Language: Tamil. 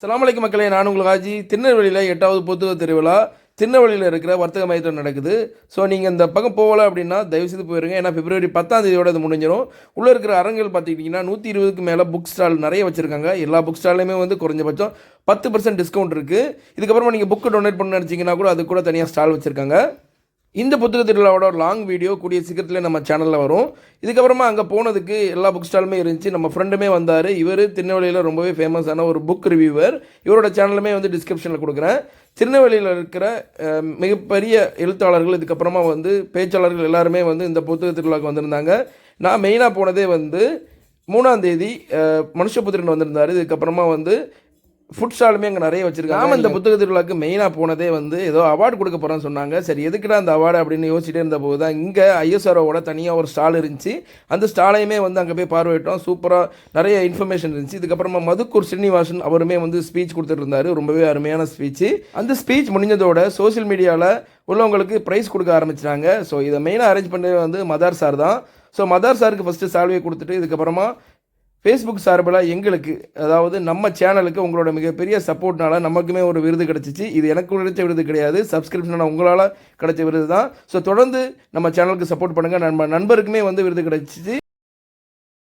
அஸ்ஸலாமு அலைக்கும் மக்களே, நான் உங்கள் ஹாஜி. திருநெல்வேலியில் 8வது புத்தக திருவிழா திருநெல்வேலியில் இருக்கிற வர்த்தக மையத்தில் நடக்குது. ஸோ நீங்கள் இந்த பக்கம் போகலை அப்படின்னா தயவுசெய்து போயிருங்க. ஏன்னா பிப்ரவரி 10ஆம் தேதியோட இது முடிஞ்சிடும். உள்ளே இருக்கிற அரங்குகள் பார்த்துக்கிட்டிங்கன்னா 120க்கு மேலே புக் ஸ்டால் நிறைய வச்சுருக்காங்க. எல்லா புக் ஸ்டால்லையுமே வந்து குறைஞ்சபட்சம் 10% டிஸ்கவுண்ட் இருக்குது. இதுக்கப்புறமா நீங்கள் புக்கு டொனேட் பண்ண நினச்சிங்கன்னா கூட அது கூட தனியாக ஸ்டால் வச்சுருக்காங்க. இந்த புத்தக திருவிழாவோட லாங் வீடியோ கூடிய சீக்கிரத்தில் நம்ம சேனலில் வரும். இதுக்கப்புறமா அங்கே போனதுக்கு எல்லா புக் ஸ்டாலுமே இருந்துச்சு. நம்ம ஃப்ரெண்டுமே வந்தார். இவர் திருநெல்வேலியில் ரொம்பவே ஃபேமஸான ஒரு புக் ரிவ்யூவர். இவரோட சேனலுமே வந்து டிஸ்கிரிப்ஷனில் கொடுக்குறேன். திருநெல்வேலியில் இருக்கிற மிகப்பெரிய எழுத்தாளர்கள், இதுக்கப்புறமா வந்து பேச்சாளர்கள் எல்லாருமே வந்து இந்த புத்தக திருவிழாவுக்கு வந்திருந்தாங்க. நான் மெயினாக போனதே வந்து 3ஆம் தேதி மனுஷபுத்திரன் வந்திருந்தார். இதுக்கப்புறமா வந்து ஃபுட் ஸ்டாலுமே அங்கே நிறைய வச்சுருக்காங்க. நாம இந்த புத்தக திருவிழாவுக்கு மெயினாக போனதே வந்து ஏதோ அவார்டு கொடுக்க போகிறோன்னு சொன்னாங்க. சரி, எதுக்குடா அந்த அவார்டு அப்படின்னு யோசிச்சுட்டே இருந்த போது தான் இங்கே ஐஎஸ்ஆர்ஓட தனியாக ஒரு ஸ்டால் இருந்துச்சு. அந்த ஸ்டாலையுமே வந்து அங்கே போய் பார்வையிட்டோம். சூப்பராக நிறைய இன்ஃபர்மேஷன் இருந்துச்சு. இதுக்கப்புறமா மதுக்கூர் ஸ்ரீனிவாசன் அவருமே வந்து ஸ்பீச் கொடுத்துட்டு இருந்தார். ரொம்பவே அருமையான ஸ்பீச்சு. அந்த ஸ்பீச் முடிஞ்சதோட சோசியல் மீடியாவில் உள்ளவங்களுக்கு ப்ரைஸ் கொடுக்க ஆரம்பிச்சிட்டாங்க. ஸோ இதை மெயினாக அரேஞ்ச் பண்ணது வந்து மதார் சார் தான். ஸோ மதார் சாருக்கு ஃபஸ்ட்டு சால்வையை கொடுத்துட்டு இதுக்கப்புறமா ஃபேஸ்புக் சார்பில் எங்களுக்கு, அதாவது நம்ம சேனலுக்கு உங்களோட மிகப்பெரிய சப்போர்ட்னால நமக்குமே ஒரு விருது கிடச்சிச்சு. இது எனக்கு கிடைச்ச விருது கிடையாது, சப்ஸ்கிரிப்ஷனான உங்களால் கிடைச்ச விருது தான். ஸோ தொடர்ந்து நம்ம சேனலுக்கு சப்போர்ட் பண்ணுங்கள். நம்ம நண்பருக்குமே வந்து விருது கிடச்சிச்சு.